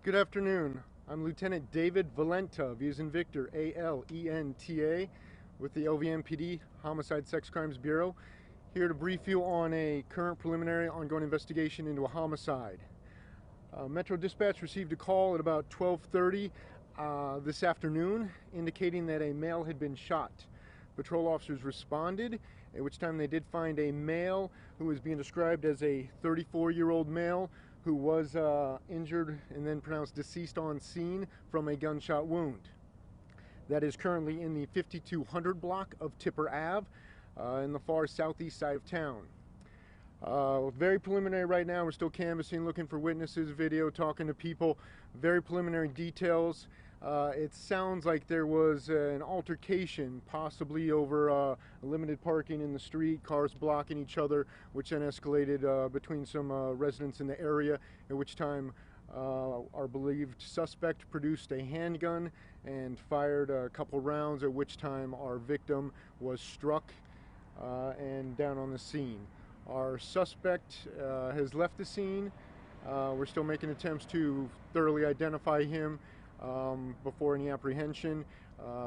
Good afternoon. I'm Lieutenant David Valenta, V as in Victor, A-L-E-N-T-A, with the LVMPD Homicide Sex Crimes Bureau, here to brief you on a current preliminary ongoing investigation into a homicide. Metro Dispatch received a call at about 12:30 this afternoon indicating that a male had been shot. Patrol officers responded, at which time they did find a male who was being described as a 34-year-old male who was injured and then pronounced deceased on scene from a gunshot wound. That is currently in the 5200 block of Tipper Ave in the far southeast side of town. Very preliminary right now. We're still canvassing, looking for witnesses, video, talking to people. Very preliminary details. It sounds like there was an altercation, possibly over limited parking in the street, cars blocking each other, which then escalated between some residents in the area, at which time our believed suspect produced a handgun and fired a couple rounds, at which time our victim was struck and down on the scene. Our suspect has left the scene. We're still making attempts to thoroughly identify him before any apprehension.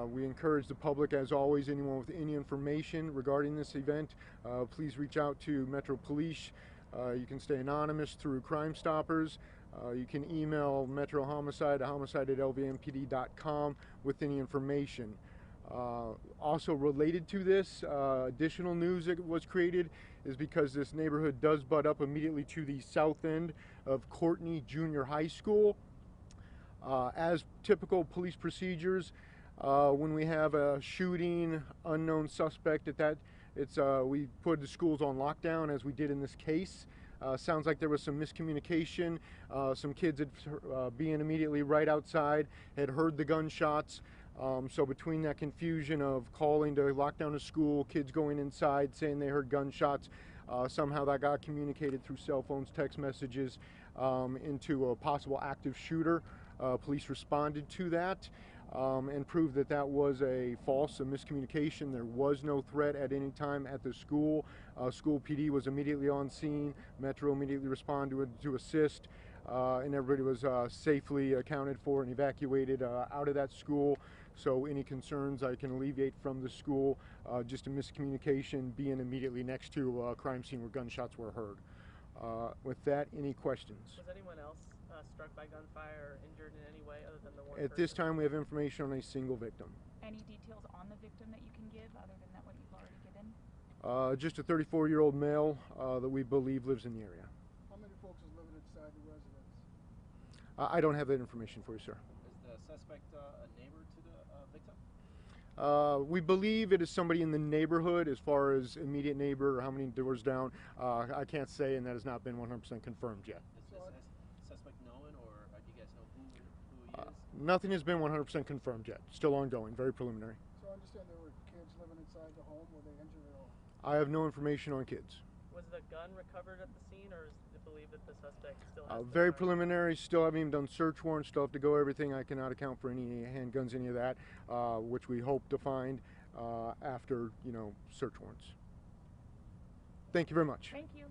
We encourage the public, as always, anyone with any information regarding this event, please reach out to Metro Police. You can stay anonymous through Crime Stoppers. You can email Metro Homicide at homicide@lvmpd.com with any information. Also related to this, additional news that was created is because this neighborhood does butt up immediately to the south end of Courtney Junior High School. As typical police procedures, when we have a shooting, unknown suspect at that, we put the schools on lockdown, as we did in this case. Sounds like there was some miscommunication. Some kids being immediately right outside had heard the gunshots. So between that confusion of calling to lock down a school, kids going inside saying they heard gunshots, somehow that got communicated through cell phones, text messages, into a possible active shooter. Police responded to that and proved that that was a miscommunication. There was no threat at any time at the school. School PD was immediately on scene. Metro immediately responded to assist, and everybody was safely accounted for and evacuated out of that school. So any concerns I can alleviate from the school, just a miscommunication, being immediately next to a crime scene where gunshots were heard. With that, any questions? Was anyone else struck by gunfire or injured in any way other than the one At this time, we have information on a single victim. Any details on the victim that you can give other than that what you've already given? Just a 34-year-old male that we believe lives in the area. How many folks is living inside the residence? I don't have that information for you, sir. Is the suspect a neighbor to the victim? We believe it is somebody in the neighborhood. As far as immediate neighbor or how many doors down, I can't say, and that has not been 100% confirmed yet. Is suspect known, or do you guys know who he is? Nothing has been 100% confirmed yet. Still ongoing, very preliminary. So I understand there were kids living inside the home. Were they injured at all? I have no information on kids. Was the gun recovered at the scene, or is it believed that the suspect still has the Very gun? preliminary. Still haven't even done search warrants. Still have to go everything. I cannot account for any handguns, any of that, which we hope to find after, search warrants. Thank you very much. Thank you.